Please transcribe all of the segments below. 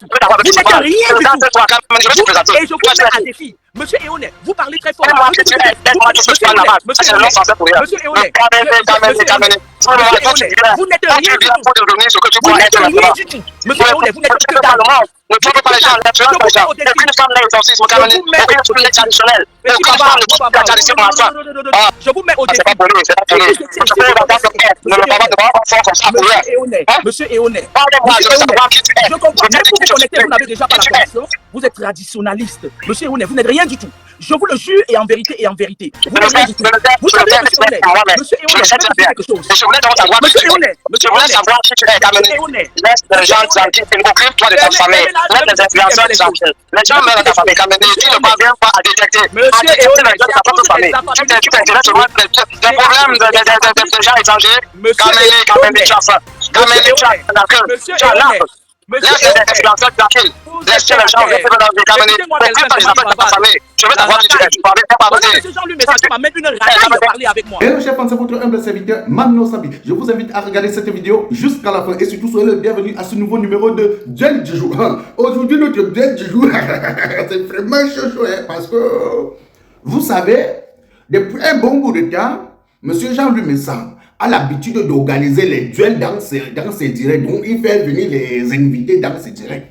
Vous n'êtes rien du tout. Je vais te présenter. Et je vous mets à défi. Monsieur Eonet, vous parlez très fort. Monsieur Eonet, vous n'êtes rien du tout. Vous n'êtes rien du tout. Monsieur Eonet, vous n'êtes que dalle. Ne tuez pas les gens, ne tuez pas les gens. Aucune femme n'est exorcisme, aucune femme traditionnelle. Je vous mets au défi. C'est pas pour lui, c'est pas pour lui. Monsieur Eonet, je comprends. Même vous vous connectez, vous n'avez déjà pas la connexion. Vous êtes traditionnaliste. Monsieur Eonet, vous n'êtes rien du tout. Je vous le jure et en vérité Vous n'êtes rien du tout. Vous savez, monsieur Eonet, je vais vous dire quelque chose. Monsieur Eonet, je voulais savoir si tu es Camerounais. Laisse les gens tranquilles, occupe-toi de ta famille. Laisse les influenceurs tranquilles. Les gens meurent dans ta famille, Camerounais. Tu ne parviens pas à détecter. Monsieur Eonet, tu t'intéresses seulement des problèmes des gens étrangers. Camerounais, tu as faim. Camerounais, tu as la queue. Tu as l'arbre. Laisse les influenceurs tranquilles. Laisse les gens rester dans les Camerounais. Occupe pas les affaires de ta famille. Je veux savoir si tu es. Tu parviens pas à parler. Monsieur Jean-Louis Message m'amène une racaille de parler avec moi. Hello chers fans, c'est votre humble serviteur Mano Sabi. Je vous invite à regarder cette vidéo jusqu'à la fin et surtout soyez le bienvenu à ce nouveau numéro de Djel Djejou. Aujourd'hui notre Djel Djejou, c'est vraiment chaud parce que vous savez, depuis un bon bout de temps, Monsieur Jean-Louis Message a l'habitude d'organiser les duels dans ses directs. Donc il fait venir les invités dans ses directs.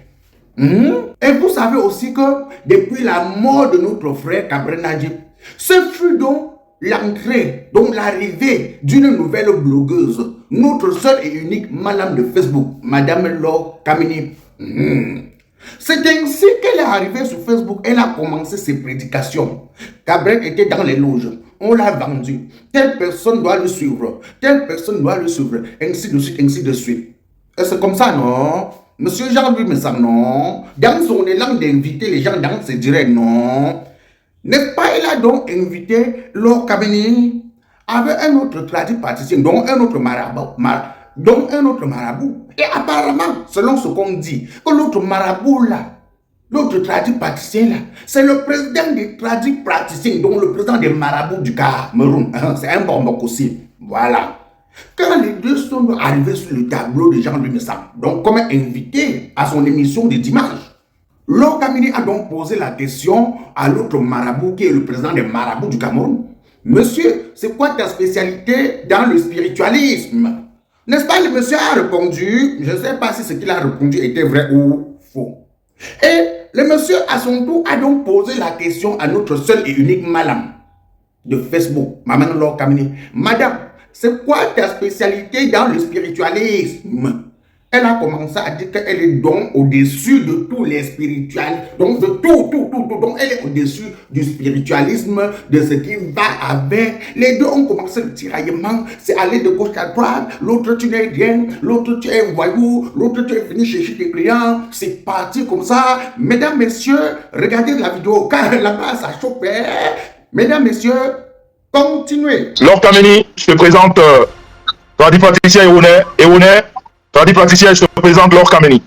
Et vous savez aussi que depuis la mort de notre frère Cabrel Najib, ce fut donc l'entrée, donc l'arrivée d'une nouvelle blogueuse, notre seule et unique madame de Facebook, Madame Laure Kamini. C'est ainsi qu'elle est arrivée sur Facebook, elle a commencé ses prédications. Cabrel était dans les loges, on l'a vendu. Telle personne doit le suivre, telle personne doit le suivre, ainsi de suite, ainsi de suite. Et c'est comme ça, non? Monsieur Jean-Louis Messam, non? Dans son élan d'inviter les gens dans ses directs, non? N'est-ce pas, il a donc invité Laure Kamini avec un autre praticien, donc un autre marabout, Et apparemment, selon ce qu'on dit, que l'autre marabout là, l'autre praticien là, c'est le président des praticiens, donc le président des marabouts du Cameroun. C'est un bon aussi. Voilà. Quand les deux sont arrivés sur le tableau de Jean-Louis Messam, donc comme invité à son émission de dimanche, Laure Kamini a donc posé la question à l'autre marabout qui est le président des marabouts du Cameroun. Monsieur, c'est quoi ta spécialité dans le spiritualisme? N'est-ce pas, le monsieur a répondu, je ne sais pas si ce qu'il a répondu était vrai ou faux. Et le monsieur à son tour a donc posé la question à notre seule et unique madame de Facebook, Maman Laure Kamini. Madame, c'est quoi ta spécialité dans le spiritualisme? Elle a commencé à dire qu'elle est donc au-dessus de tous les spirituels, donc de tout. Donc elle est au-dessus du spiritualisme, de ce qui va avec. Les deux ont commencé le tiraillement, c'est aller de gauche à droite, l'autre tu n'es rien, l'autre tu es voyou, l'autre tu es venu chercher tes clients, c'est parti comme ça. Mesdames, messieurs, regardez la vidéo, car là-bas ça chope. Mesdames, messieurs, continuez. Laure Kamini, je te présente tradipraticien Eonet. Tradipraticien, je te présente Laure Kamini.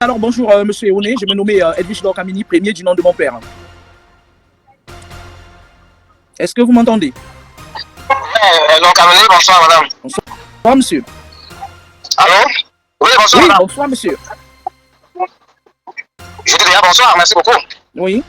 Alors bonjour monsieur Eonet, je me nomme Edwige Laure Kamini, premier du nom de mon père. Est-ce que vous m'entendez? Laure Kamini, bonsoir madame. Bonsoir monsieur. Allô? Oui, bonsoir Oui, madame. bonsoir monsieur. Je dis déjà bonsoir, merci beaucoup. Oui.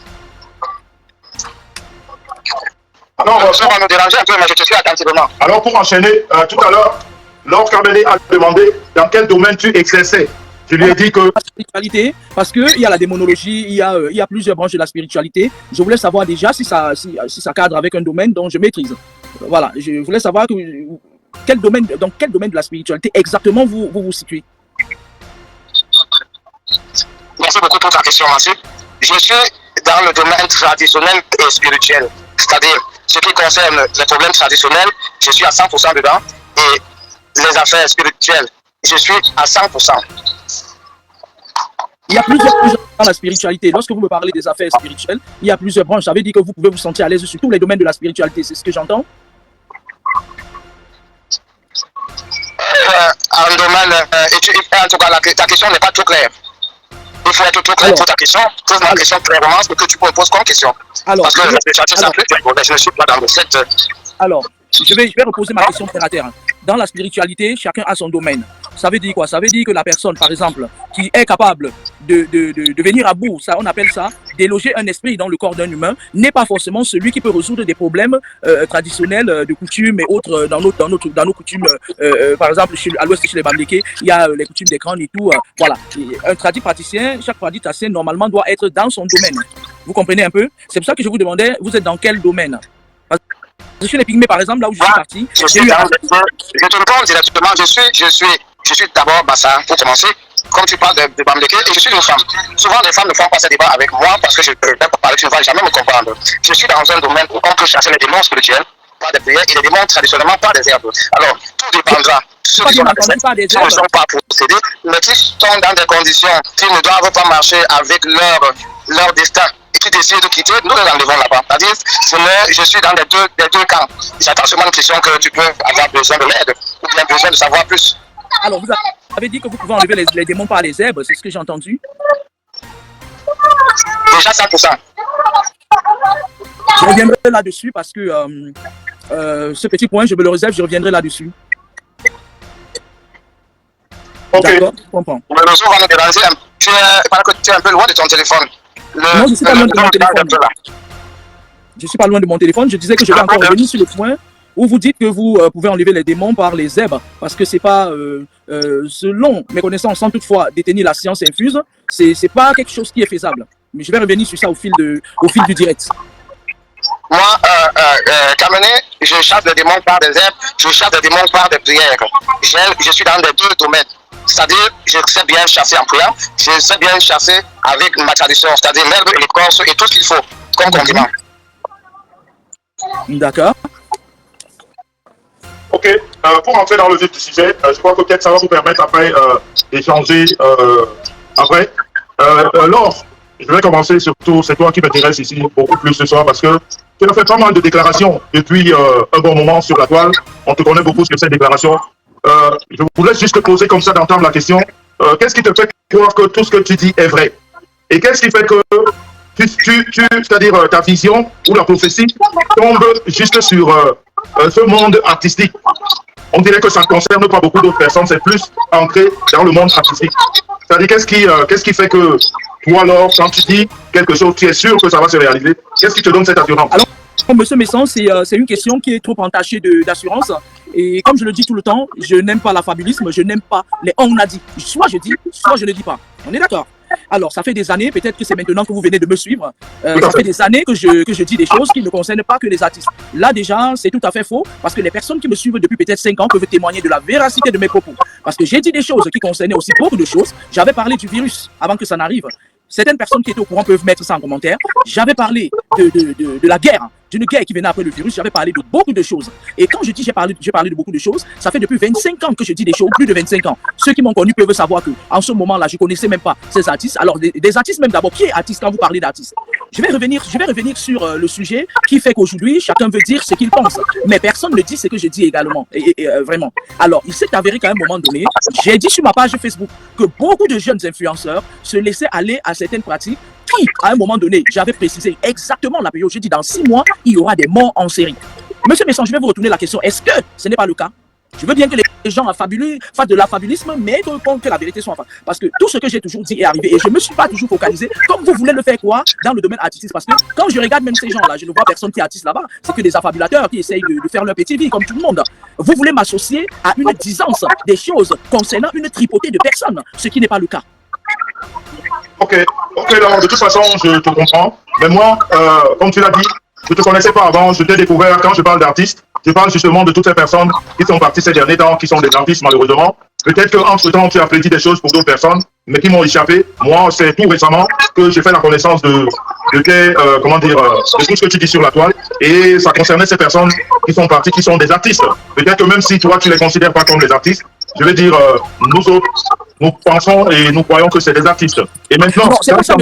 Alors, ça va me déranger un peu, mais je te suis attentivement. Alors pour enchaîner, tout à l'heure, Laure Kamini a demandé dans quel domaine tu exerçais. Je lui ai dit que... La spiritualité, parce qu'il y a la démonologie, il y a plusieurs branches de la spiritualité. Je voulais savoir déjà si ça cadre avec un domaine dont je maîtrise. Voilà, je voulais savoir dans quel domaine de la spiritualité exactement vous vous situez. Merci beaucoup pour ta question, merci. Je suis dans le domaine traditionnel et spirituel. C'est-à-dire, ce qui concerne les problèmes traditionnels, je suis à 100% dedans. Et les affaires spirituelles, je suis à 100%. Il y a plusieurs branches dans la spiritualité. Lorsque vous me parlez des affaires spirituelles, il y a plusieurs branches. Ça veut dire que vous pouvez vous sentir à l'aise sur tous les domaines de la spiritualité. C'est ce que j'entends? Un domaine, en tout cas, ta question n'est pas trop claire. Il faut être trop clair pour ta question. Pose ma question clairement, ce que tu poses comme question. Alors, parce que la spiritualité, c'est un peu clair. Je ne suis pas dans le fait. Alors, je vais reposer ma question terre à terre. Dans la spiritualité, chacun a son domaine. Ça veut dire quoi? Ça veut dire que la personne, par exemple, qui est capable de venir à bout, ça, on appelle ça déloger un esprit dans le corps d'un humain, n'est pas forcément celui qui peut résoudre des problèmes traditionnels de coutumes et autres dans nos coutumes. Par exemple, à l'ouest, chez les Bamlékés, il y a les coutumes des crânes et tout. Voilà. Un praticien, chaque praticien, normalement, doit être dans son domaine. Vous comprenez un peu? C'est pour ça que je vous demandais, vous êtes dans quel domaine? Parce que chez les Pygmées, par exemple, là où je suis parti... Je te réponds directement, je suis d'abord Bassa, pour commencer. Comme tu parles de Bamléké, et je suis une femme. Souvent, les femmes ne font pas ce débat avec moi parce que je ne peux pas parler, tu ne vas jamais me comprendre. Je suis dans un domaine où on peut chasser les démons spirituels par des prières et les démons traditionnellement par des herbes. Alors, tout dépendra. Ceux qui sont ne sont pas possédés, mais qui sont dans des conditions qui ne doivent pas marcher avec leur destin et qui décident de quitter, nous les enlevons là-bas. C'est-à-dire, je suis dans les deux camps. J'attends seulement une question que tu peux avoir besoin de l'aide ou bien besoin de savoir plus. Alors, vous avez dit que vous pouvez enlever les démons par les herbes, c'est ce que j'ai entendu? Déjà 100%. Je reviendrai là-dessus parce que ce petit point, je me le réserve, je reviendrai là-dessus. Ok. D'accord, je comprends. Le réseau va nous déranger. Tu es un peu loin de ton téléphone. Non, je ne suis pas loin de mon téléphone. Je ne suis pas loin de mon téléphone. Je disais que je vais encore revenir sur le point où vous dites que vous pouvez enlever les démons par les herbes, parce que c'est pas, selon mes connaissances, sans toutefois détenir la science infuse, c'est pas quelque chose qui est faisable. Mais je vais revenir sur ça au fil du direct. Moi, Kamene, je chasse des démons par des herbes, je chasse des démons par des prières. Je suis dans les deux domaines. C'est-à-dire, je sais bien chasser en priant, je sais bien chasser avec ma tradition, c'est-à-dire l'herbe et l'écorce et tout ce qu'il faut comme condiment. D'accord. Ok, pour entrer dans le vif du sujet, je crois que peut-être ça va vous permettre après d'échanger après. Laure, je vais commencer surtout, c'est toi qui m'intéresse ici beaucoup plus ce soir parce que tu as fait pas mal de déclarations depuis un bon moment sur la toile. On te connaît beaucoup sur ces déclarations. Je vous laisse juste te poser comme ça d'entendre la question. Qu'est-ce qui te fait croire que tout ce que tu dis est vrai? Et qu'est-ce qui fait que c'est-à-dire ta vision ou la prophétie tombe juste sur ce monde artistique? On dirait que ça ne concerne pas beaucoup d'autres personnes, c'est plus ancré dans le monde artistique. C'est-à-dire qu'est-ce qui fait que toi, alors, quand tu dis quelque chose, tu es sûr que ça va se réaliser? Qu'est-ce qui te donne cette assurance? Alors, monsieur Messon, c'est une question qui est trop entachée d'assurance. Et comme je le dis tout le temps, je n'aime pas l'affabulisme, je n'aime pas les on a dit. Soit je dis, soit je ne dis pas. On est d'accord? Alors, ça fait des années, peut-être que c'est maintenant que vous venez de me suivre, ça fait des années que je dis des choses qui ne concernent pas que les artistes. Là, déjà, c'est tout à fait faux, parce que les personnes qui me suivent depuis peut-être 5 ans peuvent témoigner de la véracité de mes propos. Parce que j'ai dit des choses qui concernaient aussi beaucoup de choses. J'avais parlé du virus avant que ça n'arrive. Certaines personnes qui étaient au courant peuvent mettre ça en commentaire. J'avais parlé de la guerre, d'une guerre qui venait après le virus. J'avais parlé de beaucoup de choses. Et quand je dis j'ai parlé de beaucoup de choses, ça fait depuis 25 ans que je dis des choses, plus de 25 ans. Ceux qui m'ont connu peuvent savoir que en ce moment-là, je ne connaissais même pas ces artistes. Alors, des artistes même d'abord. Qui est artiste quand vous parlez d'artiste? Je vais revenir sur le sujet qui fait qu'aujourd'hui, chacun veut dire ce qu'il pense. Mais personne ne dit ce que je dis également. Vraiment. Alors, il s'est avéré qu'à un moment donné, j'ai dit sur ma page Facebook que beaucoup de jeunes influenceurs se laissaient aller à certaines pratiques qui, à un moment donné, j'avais précisé exactement la période. J'ai dit dans 6 mois, il y aura des morts en série. Monsieur Messon, je vais vous retourner la question. Est-ce que ce n'est pas le cas? Je veux bien que les gens fassent de l'affabulisme, mais que la vérité soit en face. Parce que tout ce que j'ai toujours dit est arrivé. Et je ne me suis pas toujours focalisé comme vous voulez le faire quoi dans le domaine artistique. Parce que quand je regarde même ces gens-là, je ne vois personne qui est artiste là-bas. C'est que des affabulateurs qui essayent de faire leur petit vie comme tout le monde. Vous voulez m'associer à une disance des choses concernant une tripotée de personnes, ce qui n'est pas le cas. Ok, alors de toute façon, je te comprends. Mais moi, comme tu l'as dit, je ne te connaissais pas avant, je t'ai découvert quand je parle d'artistes. Je parle justement de toutes ces personnes qui sont parties ces derniers temps, qui sont des artistes malheureusement. Peut-être qu'entre-temps, tu as prédit des choses pour d'autres personnes, mais qui m'ont échappé. Moi, c'est tout récemment que j'ai fait la connaissance de tout ce que tu dis sur la toile. Et ça concernait ces personnes qui sont parties, qui sont des artistes. Peut-être que même si toi, tu ne les considères pas comme des artistes, je veux dire, nous autres, nous pensons et nous croyons que c'est des artistes. Et maintenant, non, c'est pas ça,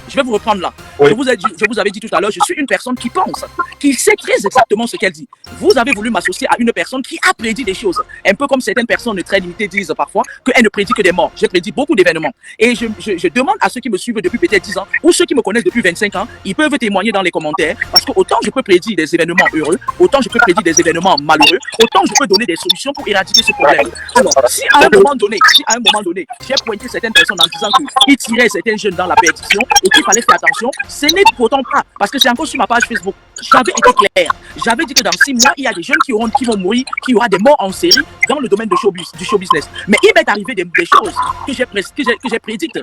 je vais vous reprendre là. je vous avais dit tout à l'heure, je suis une personne qui pense, qui sait très exactement ce qu'elle dit. Vous avez voulu m'associer à une personne qui a prédit des choses. Un peu comme certaines personnes très limitées disent parfois qu'elle ne prédit que des morts. J'ai prédit beaucoup d'événements. Et je demande à ceux qui me suivent depuis peut-être 10 ans ou ceux qui me connaissent depuis 25 ans, ils peuvent témoigner dans les commentaires parce que autant je peux prédire des événements heureux, autant je peux prédire des événements malheureux, autant je peux donner des solutions pour éradiquer ce problème. Alors, si à un moment donné, j'ai pointé certaines personnes en disant qu'ils tiraient certains jeunes dans la perdition et qu'il fallait faire attention, ce n'est pourtant pas, parce que c'est encore sur ma page Facebook. J'avais été clair. J'avais dit que dans 6 mois, il y a des jeunes qui vont mourir, qu'il y aura des morts en série dans le domaine du show business. Mais il m'est arrivé des choses que j'ai prédites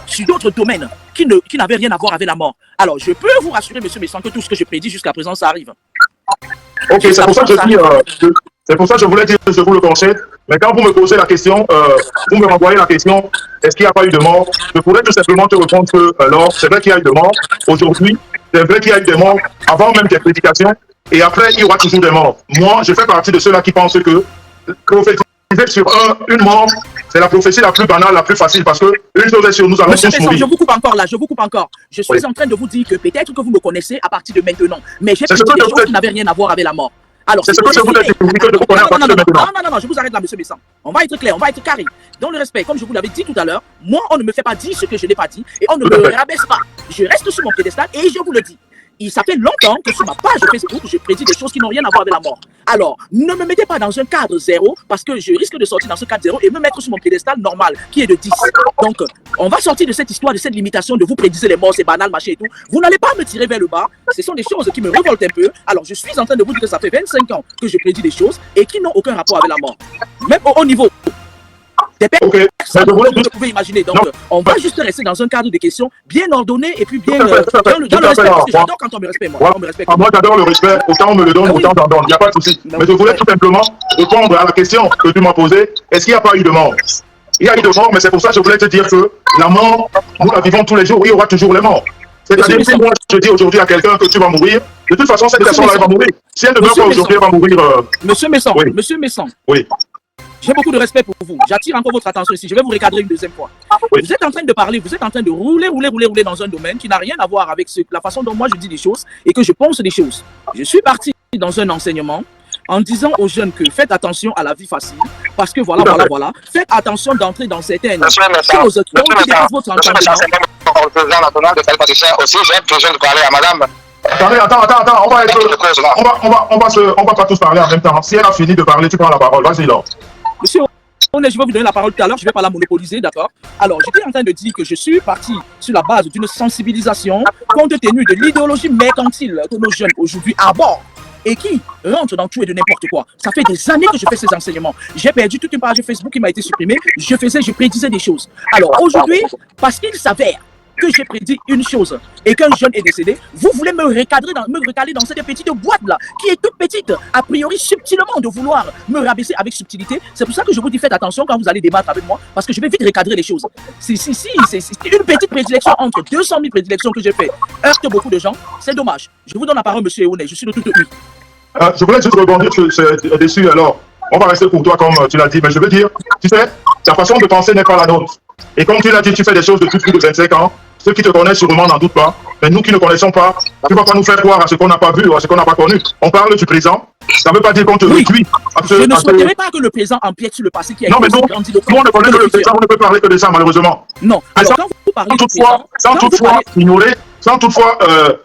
sur d'autres domaines qui n'avaient rien à voir avec la mort. Alors, je peux vous rassurer, monsieur Messan, que tout ce que je prédis jusqu'à présent, ça arrive. Ok, c'est pour ça que je dis, c'est pour ça que je voulais dire que je vous le conseille. Mais quand vous me posez la question, vous me renvoyez la question, est-ce qu'il n'y a pas eu de mort? Je pourrais tout simplement te répondre que, alors, c'est vrai qu'il y a eu de morts aujourd'hui, c'est vrai qu'il y a eu des morts avant même des prédications, et après, il y aura toujours des morts. Moi, je fais partie de ceux-là qui pensent que prophétiser sur une mort, c'est la prophétie la plus banale, la plus facile, parce que une chose est sûre, nous allons tous mourir. Je vous coupe encore là, je vous coupe encore. Je suis en train de vous dire que peut-être que vous me connaissez à partir de maintenant, mais j'ai prédit des choses qui n'avaient rien à voir avec la mort. Alors, c'est ce que je vous ai dit. Non, je vous arrête là, monsieur Messan. On va être clair, on va être carré. Dans le respect, comme je vous l'avais dit tout à l'heure, moi, on ne me fait pas dire ce que je n'ai pas dit et on ne me rabaisse pas. Je reste sur mon piédestal et je vous le dis. Ça fait longtemps que sur ma page Facebook, je prédis des choses qui n'ont rien à voir avec la mort. Alors, ne me mettez pas dans un cadre 0 parce que je risque de sortir dans ce cadre 0 et me mettre sur mon piédestal normal qui est de 10. Donc, on va sortir de cette histoire, de cette limitation de vous prédiser les morts, c'est banal, machin et tout. Vous n'allez pas me tirer vers le bas. Ce sont des choses qui me révoltent un peu. Alors, je suis en train de vous dire que ça fait 25 ans que je prédis des choses et qui n'ont aucun rapport avec la mort. Même au haut niveau. Des personnes que vous pouvez imaginer. Donc, on va juste rester dans un cadre de questions bien ordonné et puis bien dans le respect. J'adore quand on me respecte, moi. Moi, j'adore le respect. Autant on me le donne, autant j'en donne. Il n'y a pas de souci. Mais je voulais tout simplement répondre à la question que tu m'as posée. Est-ce qu'il n'y a pas eu de mort? Il y a eu de mort, mais c'est pour ça que je voulais te dire que la mort, nous la vivons tous les jours. Il y aura toujours les morts. C'est-à-dire que si moi, je dis aujourd'hui à quelqu'un que tu vas mourir, de toute façon, cette personne-là va mourir. Si elle ne meurt pas aujourd'hui, elle va mourir. Monsieur Messan. Oui. J'ai beaucoup de respect pour vous. J'attire encore votre attention ici. Je vais vous recadrer une deuxième fois. Oui. Vous êtes en train de parler, vous êtes en train de rouler dans un domaine qui n'a rien à voir avec la façon dont moi je dis des choses et que je pense des choses. Je suis parti dans un enseignement en disant aux jeunes que faites attention à la vie facile parce que voilà. Faites attention d'entrer dans certaines choses qui ont dépassé votre entendement. Le président national de Salvatore aussi, j'ai besoin de parler à madame. Attends, on va pas tous parler en même temps. Si elle a fini de parler, tu prends la parole. Vas-y, là. Monsieur, je vais vous donner la parole tout à l'heure, je ne vais pas la monopoliser, d'accord? Alors, j'étais en train de dire que je suis parti sur la base d'une sensibilisation compte tenu de l'idéologie mercantile que nos jeunes aujourd'hui abordent et qui rentrent dans tout et de n'importe quoi. Ça fait des années que je fais ces enseignements. J'ai perdu toute une page Facebook qui m'a été supprimée. Je prédisais des choses. Alors, aujourd'hui, parce qu'il s'avère que j'ai prédit une chose et qu'un jeune est décédé, vous voulez me recaler dans cette petite boîte-là, qui est toute petite, a priori subtilement de vouloir me rabaisser avec subtilité. C'est pour ça que je vous dis faites attention quand vous allez débattre avec moi, parce que je vais vite recadrer les choses. C'est une petite prédilection entre 200 000 prédilections que j'ai fait, heurte beaucoup de gens, c'est dommage. Je vous donne la parole, monsieur Eoune, je suis de toute oui. Je voulais juste rebondir dessus, alors. On va rester pour toi comme tu l'as dit, mais je veux dire, tu sais, ta façon de penser n'est pas la nôtre. Et comme tu l'as dit, tu fais des choses depuis plus de 25 ans. Ceux qui te connaissent sûrement n'en doutent pas. Mais nous qui ne connaissons pas, tu ne vas pas nous faire croire à ce qu'on n'a pas vu ou à ce qu'on n'a pas connu. On parle du présent. Ça ne veut pas dire qu'on te réduit. Je ne souhaiterais pas que le présent empiète sur le passé qui a été grandi. Non, on ne connaît que le présent, on ne peut parler que de ça, malheureusement. Non. Alors, quand vous parlez sans toutefois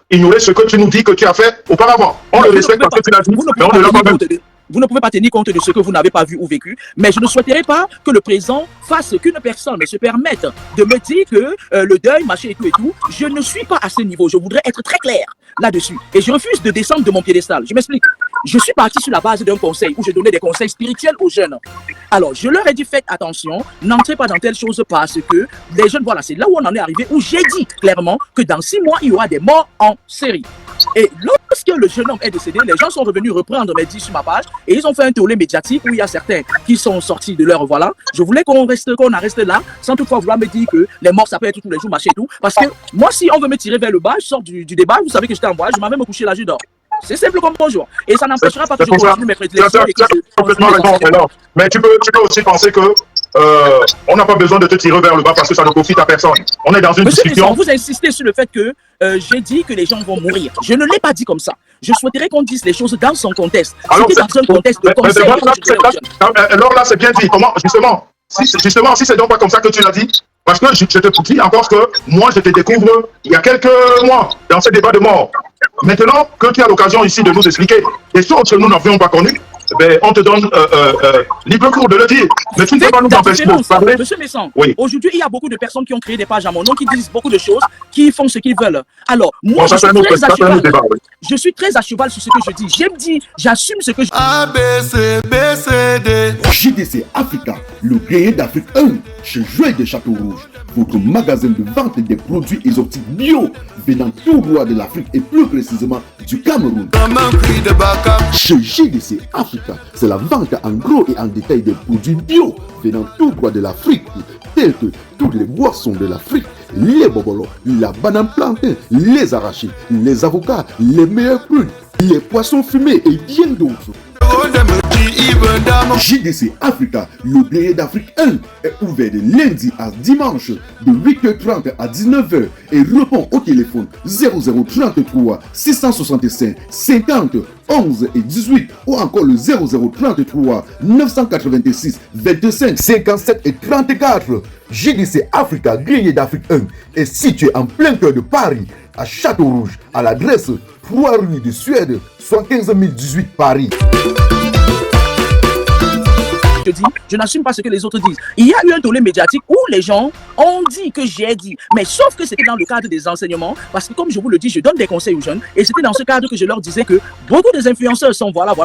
ignorer ce que tu nous dis que tu as fait auparavant. On le respecte parce que tu l'as dit, mais on ne l'a pas vu. Vous ne pouvez pas tenir compte de ce que vous n'avez pas vu ou vécu, mais je ne souhaiterais pas que le présent fasse qu'une personne se permette de me dire que le deuil, machin et tout, je ne suis pas à ce niveau. Je voudrais être très clair là-dessus. Et je refuse de descendre de mon piédestal. Je m'explique. Je suis parti sur la base d'un conseil où je donnais des conseils spirituels aux jeunes. Alors, je leur ai dit, faites attention, n'entrez pas dans telle chose parce que les jeunes, voilà, c'est là où on en est arrivé, où j'ai dit clairement que dans 6 mois, il y aura des morts en série. Et lorsque le jeune homme est décédé, les gens sont revenus reprendre mes dits sur ma page et ils ont fait un tollé médiatique où il y a certains qui sont sortis de leur voilà. Je voulais qu'on en reste là, sans toutefois vouloir me dire que les morts ça peut être tous les jours, machin et tout. Parce que moi, si on veut me tirer vers le bas, je sors du débat, vous savez que j'étais en voyage, je m'en vais me coucher là, je dors. C'est simple comme bonjour. Et ça n'empêchera pas que je continue mes prédictions. Tu as complètement raison, alors. Mais tu peux aussi penser que on n'a pas besoin de te tirer vers le bas parce que ça ne profite à personne. On est dans une discussion. Vous insistez sur le fait que j'ai dit que les gens vont mourir. Je ne l'ai pas dit comme ça. Je souhaiterais qu'on dise les choses dans son contexte. C'était dans un contexte de conseil. Alors là, c'est bien dit. Comment, justement, si c'est donc pas comme ça que tu l'as dit, parce que je te dis encore que moi, je te découvre il y a quelques mois dans ce débat de mort. Maintenant que tu as l'occasion ici de nous expliquer des choses que nous n'avions pas connues, ben, on te donne libre cours de le dire. Mais tu ne peux pas nous empêcher de parler. Monsieur Messan, oui. Aujourd'hui, il y a beaucoup de personnes qui ont créé des pages à mon nom, qui disent beaucoup de choses, qui font ce qu'ils veulent. Alors, moi, je suis très à cheval sur ce que je dis. J'aime dire, j'assume ce que je dis. A, B, C, B, C, D. JDC Africa, le grenier d'Afrique 1, chez Joël de Château-Rouge, votre magasin de vente des produits exotiques bio venant tout droit de l'Afrique et plus précisément du Cameroun. Chez JDC Africa, c'est la vente en gros et en détail des produits bio venant tout droit de l'Afrique, tels que toutes les boissons de l'Afrique, les bobolos, la banane plantain, les arachides, les avocats, les meilleurs prunes, les poissons fumés et bien d'autres. JDC Africa, le grenier d'Afrique 1, est ouvert de lundi à dimanche de 8h30 à 19h et répond au téléphone 0033 665 50 11 et 18 ou encore le 0033 986 25 57 et 34. JDC Africa, grenier d'Afrique 1, est situé en plein cœur de Paris, à Château-Rouge, à l'adresse 3 rue de Suède, 75 018 Paris. Je n'assume pas ce que les autres disent. Il y a eu un tollé médiatique où les gens ont dit que j'ai dit, mais sauf que c'était dans le cadre des enseignements, parce que comme je vous le dis, je donne des conseils aux jeunes, et c'était dans ce cadre que je leur disais que beaucoup des influenceurs sont voilà,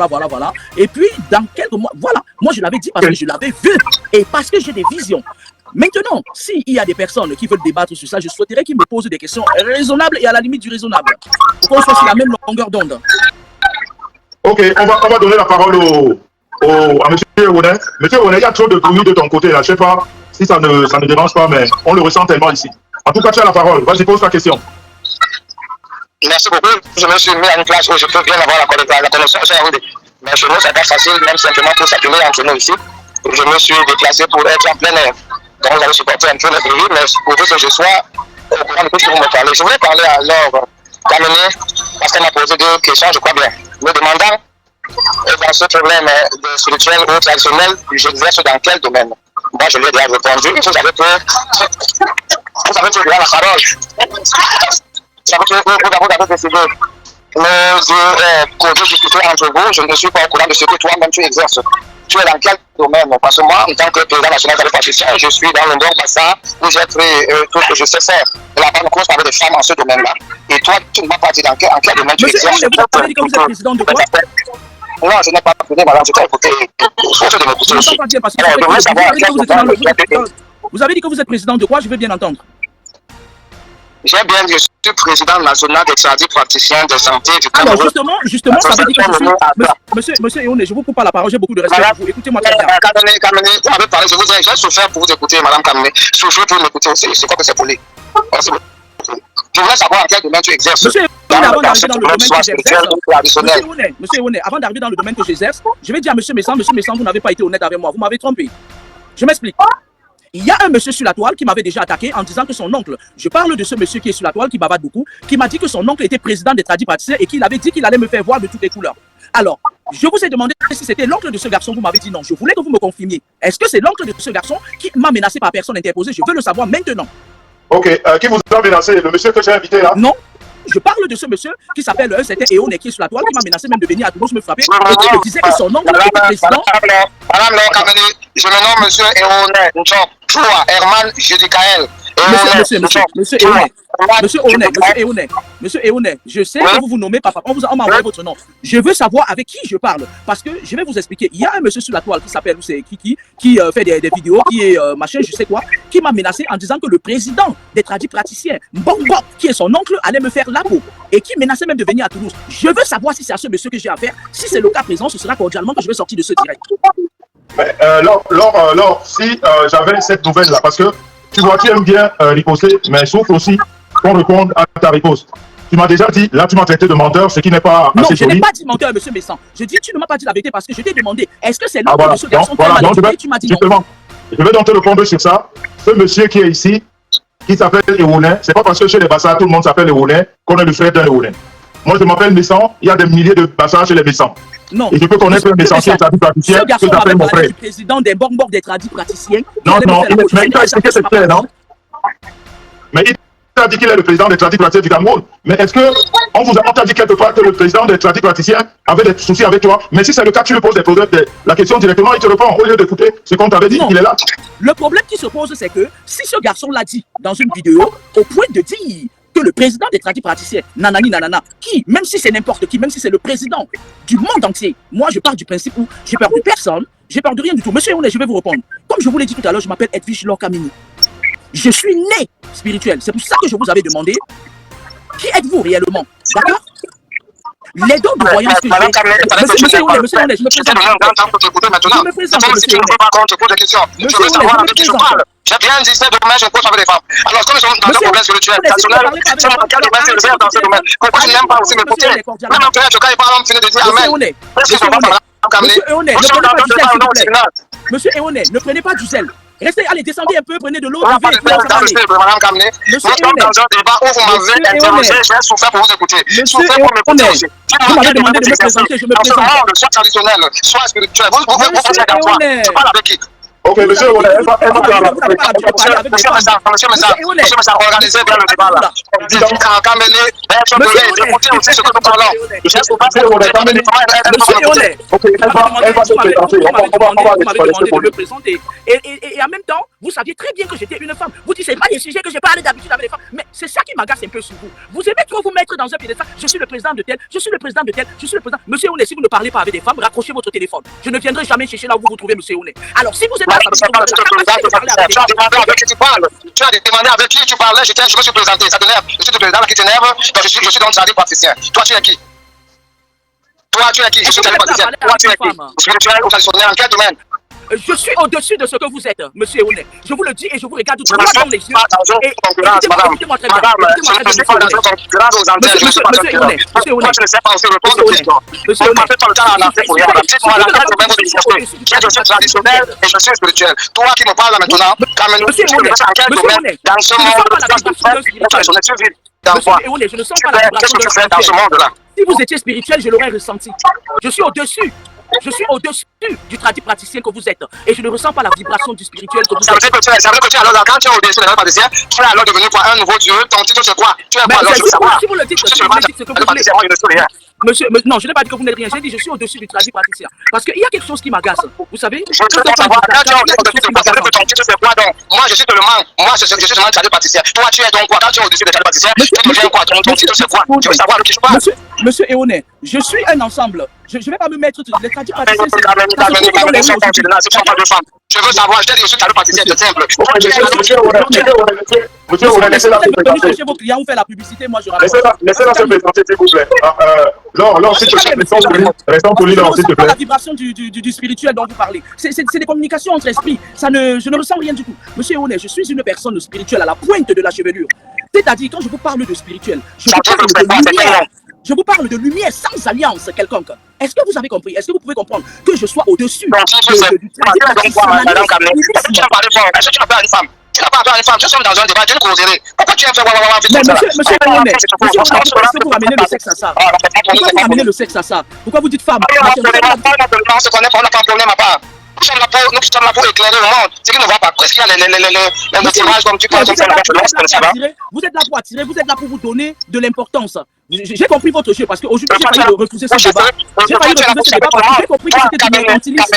et puis dans quelques mois, voilà, moi je l'avais dit parce que je l'avais vu, et parce que j'ai des visions. Maintenant, s'il y a des personnes qui veulent débattre sur ça, je souhaiterais qu'ils me posent des questions raisonnables et à la limite du raisonnable, pour qu'on soit sur la même longueur d'onde. Ok, on va donner la parole à M. Ounet. M. Ounet, il y a trop de bruit de ton côté là. Je ne sais pas si ça ne dérange pas, mais on le ressent tellement ici. En tout cas, tu as la parole. Vas-y, pose ta question. Merci beaucoup. Je me suis mis à une place où je peux bien avoir la connexion. Mais chez nous, c'est pas facile, même simplement pour s'appeler entre nous ici. Je me suis déplacé pour être en plein air. Donc, vous allez supporter un peu le bruit, mais pour que je sois au courant de tout ce que vous me parlez. Je voulais parler à Laure Gamené, parce qu'elle m'a posé 2 questions, je crois bien. Me demandant, dans ce problème spirituel ou traditionnel, j'exerce dans quel domaine? Moi, je lui ai déjà répondu. Vous avez pris la parole. Vous avez décidé de discuter entre vous. Je ne suis pas au courant de ce que toi-même tu exerces. Tu es dans quel domaine? Parce que moi, en tant que président national de la partition, je suis dans le Nord-Bassin où j'ai pris tout ce que je sais faire. Et la bonne cause parler des femmes en ce domaine-là. Et toi, tu ne m'as pas dit dans quel domaine tu exerces. Monsieur, vous avez dit que vous êtes président de quoi? Non, je n'ai pas écouté, madame, je t'ai écouté. Vous avez dit que vous êtes président de quoi? Je veux bien entendre. J'ai bien dit, je suis président national des tradipraticiens de santé du Cameroun. Alors, justement, ça veut dire que je suis... Monsieur Eone, je vous coupe pas la parole, j'ai beaucoup de respect pour vous. Écoutez-moi très bien. Kamené, vous m'avez parlé, j'ai souffert pour vous écouter, madame Kamené. Souffrir pour m'écouter aussi, je crois que c'est poli. Merci beaucoup. Je voulais savoir en quel domaine tu exerces. Monsieur Eone, avant d'arriver dans le domaine que j'exerce, Monsieur Eone, avant d'arriver dans le domaine que j'exerce, je vais dire à Monsieur Messan, vous n'avez pas été honnête avec moi, vous m'avez trompé. Je m'explique. Il y a un monsieur sur la toile qui m'avait déjà attaqué en disant que son oncle, je parle de ce monsieur qui est sur la toile, qui bavade beaucoup, qui m'a dit que son oncle était président des tradipraticiens et qu'il avait dit qu'il allait me faire voir de toutes les couleurs. Alors, je vous ai demandé si c'était l'oncle de ce garçon, vous m'avez dit non. Je voulais que vous me confirmiez. Est-ce que c'est l'oncle de ce garçon qui m'a menacé par personne interposée? Je veux le savoir maintenant. Ok, qui vous a menacé? Le monsieur que j'ai invité là? Non. Je parle de ce monsieur qui s'appelle c'était Eone qui est sur la toile, qui m'a menacé même de venir à Toulouse me frapper et qui me disait que son oncle était président. Madame Laure Gamené, je me nomme monsieur Eone Nchok Herman Judicaël. Monsieur Eone, je sais que vous vous nommez papa, on m'a envoyé votre nom. Je veux savoir avec qui je parle, parce que je vais vous expliquer. Il y a un monsieur sur la toile qui s'appelle, c'est Kiki, qui fait des vidéos, qui est machin, je sais quoi, qui m'a menacé en disant que le président des tradipraticiens, Mbongo, qui est son oncle, allait me faire la peau, et qui menaçait même de venir à Toulouse. Je veux savoir si c'est à ce monsieur que j'ai affaire. Si c'est le cas présent, ce sera cordialement que je vais sortir de ce direct. Mais Laure, si j'avais cette nouvelle-là, parce que tu vois, tu aimes bien riposter, mais sauf aussi qu'on réponde à ta riposte. tu m'as déjà dit, là tu m'as traité de menteur, ce qui n'est pas non, assez je n'ai solide. pas dit menteur, monsieur Messan. Je dis tu ne m'as pas dit la vérité parce que je t'ai demandé, est-ce que c'est l'homme Voilà. de ce garçon tu m'as dit non. Justement, je vais donc te répondre sur ça. Ce monsieur qui est ici, qui s'appelle Léonin, c'est pas parce que chez les Bassas, tout le monde s'appelle Léonin, qu'on est le frère d'un Léonin. Moi, je m'appelle Messan, il y a des milliers de Bassas chez les Messans. Non. Et je peux connaître un Messan qui est tradit praticien, que j'appelle mon frère. Du président des bonbons des tradis praticiens. Non, mais il t'a expliqué c'est clair, non? Mais il t'a dit qu'il est le président des tradis praticiens du Cameroun. Mais est-ce que on t'a dit quelque part que le président des tradis praticiens avait des soucis avec toi? Mais si c'est le cas, tu lui poses la question directement, il te répond au lieu d'écouter ce qu'on t'avait dit, il est là. Le problème qui se pose, c'est que si ce garçon l'a dit dans une vidéo, au point de dire que le président des tradis praticiens, nanani nanana, qui, même si c'est n'importe qui, même si c'est le président du monde entier, moi je pars du principe où j'ai peur de personne, j'ai peur de rien du tout. Monsieur Ouné, je vais vous répondre. Comme je vous l'ai dit tout à l'heure, je m'appelle Edwige Lorkamini. Je suis né spirituel. C'est pour ça que je vous avais demandé qui êtes-vous réellement. D'accord? Les dons de voyance que j'ai. Monsieur Ouné, je me présente. Je me présente, monsieur Ouné. Je veux savoir avec qui je parle. J'ai bien dit, c'est demain, je couche avec les femmes. Alors, comme nous sommes dans un problème spirituel, personnel, c'est dans quel domaine c'est le dans ce domaine. Pourquoi tu n'aimes pas aussi m'écouter? Même un frère, quand il parle, on finit de dire Amen. Monsieur Eoné, ne prenez pas du zèle. Restez, allez, descendez un peu, prenez de l'eau. Madame Kamné, nous sommes dans un débat où vous m'avez interrogé, j'ai souffert pour vous écouter. Souffert pour m'écouter aussi. Vous m'avez demandé de me présenter, je me présente. Dans ce monde, soit traditionnel, soit spirituel, vous pensez dans quoi? Tu parles avec qui? Ok, monsieur Ouné, Monsieur Messa, organisez bien le débat là. Kamné, écoutez aussi ce que nous parlons. J'ai souffert pour vous écouter. Ok, on va me présenter. Et en même temps, vous saviez très bien que j'étais une femme. Vous dites, c'est pas des sujets que j'ai parlé d'habitude avec les femmes. Mais c'est ça qui m'agace un peu sur vous. Vous aimez trop vous mettre dans un piédestal. Je suis le président de tel, je suis le président de tel, je suis le président. Monsieur Ouné, si vous ne parlez pas avec des femmes, raccrochez votre téléphone. Je ne viendrai jamais chercher là où vous vous trouvez, monsieur Ouné. Alors, si vous êtes tu as demandé avec qui tu parles. Tu as demandé avec qui tu parlais. Je me suis présenté. Ça t'énerve. Je suis le président qui t'énerve. Donc je suis donc tradit praticien. Toi, tu es qui? Toi, tu es qui? Je suis tradit praticien. Toi, tu es qui? Spirituel ou traditionnel? En quel domaine? Je suis au-dessus de ce que vous êtes, monsieur Ouné. Je vous le dis et je vous regarde droit dans les yeux. Écoutez-moi très bien. Madame, je ne suis pas dans une concurrence aux Antilles. Je ne suis pas dans une concurrence. Moi, je ne sais pas aussi répondre aux questions. Vous ne passez pas le temps en Afrique pour rien. Dites-moi dans quel domaine vous exercez. Je suis traditionnel et je suis spirituel. Toi qui me parles maintenant, monsieur Ouné, en quel domaine dans ce monde tu vis dans quoi? Je ne sens pas la vibration de spirituel dans ce monde-là. Si vous étiez spirituel, je l'aurais ressenti. Je suis au-dessus. Je suis au-dessus du tradit praticien que vous êtes. Et je ne ressens pas la vibration du spirituel que vous êtes. Ça veut dire que tu es alors, quand tu es au-dessus du tradit praticien, tu es alors devenu quoi? Un nouveau Dieu. Ton titre c'est quoi? Tu es quoi alors? Je veux savoir. Si vous le dites, je suis seulement ce que vous voulez. Monsieur, non, je n'ai pas dit que vous n'êtes rien. J'ai dit je suis au-dessus du tradit praticien. Parce qu'il y a quelque chose qui m'agace. Vous savez? Je veux savoir, quand tu es au-dessus du tradit praticien, ton titre c'est quoi donc? Moi je suis seulement, je suis seulement tradit praticien. Toi tu es donc quoi? Quand tu es au-dessus du tradit praticien, tu deviens quoi? Ton titre c'est quoi? Je veux savoir de qui je parle. Monsieur Eoné, je suis un ensemble. Je ne vais pas me mettre les tradis praticiens. Je veux savoir, je t'ai dit, je suis tradit praticien, c'est simple. Monsieur Ouné, laissez-la se présenter. Chez vos clients, vous faites la publicité, moi je laissez-la se présenter, s'il vous plaît. Laure, s'il te plaît, restons polis, Laure, s'il te plaît. La vibration du spirituel dont vous parlez. C'est des communications entre esprits. Je ne ressens rien du tout. Monsieur Ouné, je suis une personne spirituelle à la pointe de la chevelure. C'est-à-dire, quand je vous parle de spirituel, je vous parle de lumière. Je vous parle de lumière sans alliance quelconque. Est-ce que vous avez compris? Est-ce que vous pouvez comprendre que je sois au-dessus du traditionnalisme? Est-ce que tu as parlé fort? Est-ce que tu as parlé à une femme? Tu n'as pas parlé à une femme, nous sommes dans un débat, je ne causerai. Pourquoi tu as fait Monsieur Eoné, est-ce que vous ramenez le sexe à ça? Pourquoi vous ramenez le sexe à ça? Pourquoi vous dites femme? On se connaît pas, on n'a pas de problème à part. Nous sommes là pour éclairer le monde. C'est qu'il ne va pas. Est-ce qu'il y a les motivages comme tu parles comme ça? Vous êtes là pour attirer, vous êtes là pour vous donner de l'importance. J'ai compris votre jeu parce qu'aujourd'hui, j'ai failli refuser ce débat. J'ai failli refuser ce débat parce que j'ai compris que c'était du mercantilisme.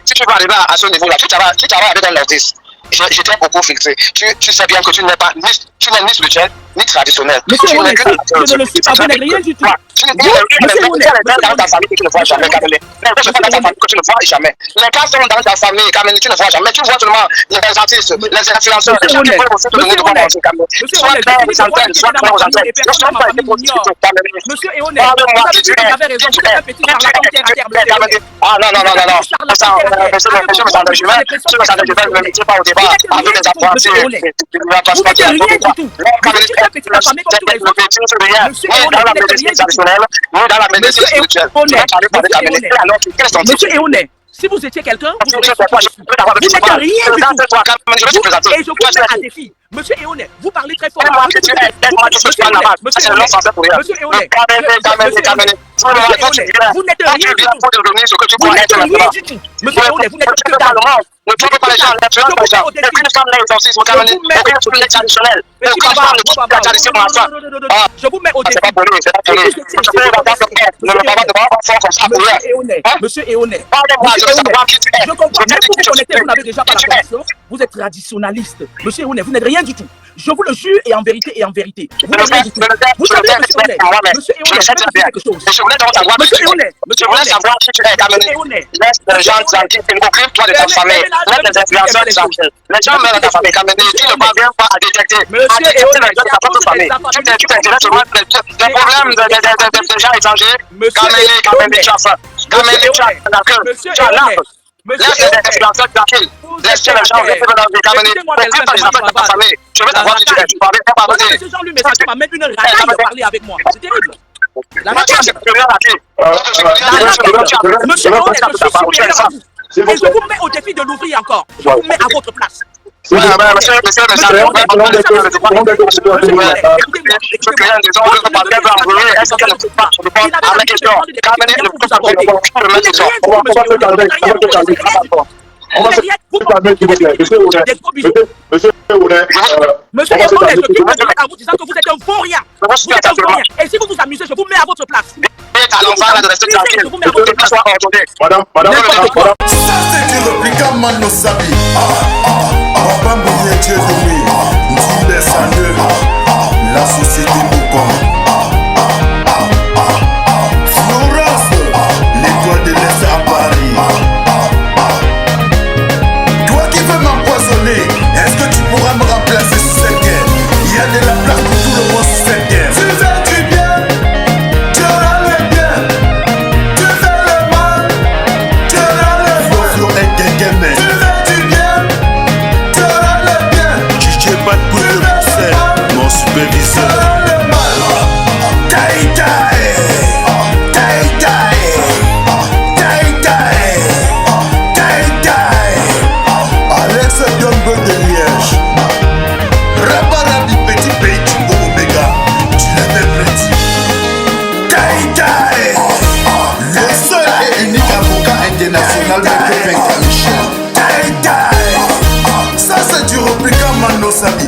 Si tu veux arriver à ce niveau-là, tu travailles avec un artiste. J'étais beaucoup filtré. Tu sais bien que tu n'es ni spirituel, ni traditionnel. Monsieur Ouné, je ne le suis pas, vous n'êtes rien du tout. dans ta famille que tu ne vois jamais, Kamene. Les gens sont dans ta famille que tu ne vois jamais. Les gars sont dans ta famille, Kamene, tu ne vois jamais. Tu vois seulement les artistes, les influenceurs, les gens qui peuvent aussi te donner de quoi manger, Kamene. Soit clair aux antennes, soit clair aux antennes. Ne sois pas été positif, Kamene. Monsieur Eonet, Parle-moi qui tu es. vous avez raison, vous êtes un petit charlatan terre. Ah non, non, non, non, non. Monsieur me sens je ne me tiens pas au débat avec les apprentis. Tu ne vas pas se passer à tout. Monsieur Eonet, si vous étiez quelqu'un, vous n'êtes rien du tout. Et je vous mets à défi. Monsieur Eonet, vous parlez très fort. Monsieur Eonet, vous n'êtes rien du tout. Vous n'êtes rien du tout. Monsieur Eonet, vous n'êtes que dalle. Ne tuez pas les gens, ne tuez pas les gens. Aucune femme n'est exorcisme, aucune truc traditionnel. Je vous mets au défi. C'est pas poli, c'est pas poli. Je peux ne me parle pas comme ça pour rien. Monsieur Eonet, parlez-moi, je veux savoir qui tu es. je comprends. Même pour vous connecter, vous n'avez déjà pas la connexion. Vous êtes traditionnaliste. Monsieur Eonet, vous n'êtes rien du tout. Je vous le jure et en vérité et en vérité. Vous n'êtes rien du tout. Vous savez, monsieur Eonet, je voulais quelque chose. Je voulais savoir monsieur Eonet, je voulais savoir qui tu es, Kamene. Laisse les gens tranquilles, occupe-toi de ta famille. Laisse les influenceurs tranquilles. Les gens meurent dans ta famille, Kamene. Tu ne parviens pas à détecter. Monsieur Eonet, tu t'intéresses seulement des problèmes des gens étrangers. Kamene, tu as faim. Kamene, tu as l'âme. Laisse les influenceurs tranquilles. Laisse les gens vivre dans des Kamene. Occupe pas les affaires de ta famille. Je veux savoir qui tu es. Tu parviens pas à parler. Monsieur Jean-Louis Messi m'a même une rage de parler avec moi. C'est terrible. La Monsieur Eonet, je suis supérieur à vous. Et je vous mets au défi de l'ouvrir encore. Je vous mets à votre place. On va se calmer, s'il vous plaît. Monsieur Eonet, Monsieur Eonet, je suis désolé à vous disant que vous êtes un faux rien. Vous êtes un faux rien. Et si vous vous amusez, je vous mets à votre place. Madame, Ça c'est du répliquant Mano Sabi. Papa Mouye Tchédoumi, Ndile Sane, la société Moukon. Florence, l'étoile de l'Est à Paris. Toi qui veux m'empoisonner, est-ce que tu pourras me remplacer sur cette guerre? Il y a de la place pour tout le monde sur cette guerre. Tu fais du bien, tu auras le bien. Tu fais le mal, tu auras le mal. Flo et Gengeme. Tu fais du bien, tu auras le bien. DJ Bad Boy de Bruxelles, mon superviseur. Tu auras le mal. Taï taï, taï taï, taï taï, taï taï. Alex Diongo de Liège. Rabarabi petit pays Tingo Omega. Tu l'avais prédit. Taï taï. Le seul et unique avocat international de Québec à Michel. Taï taï. Ça c'est du répliquant Mano Sabi.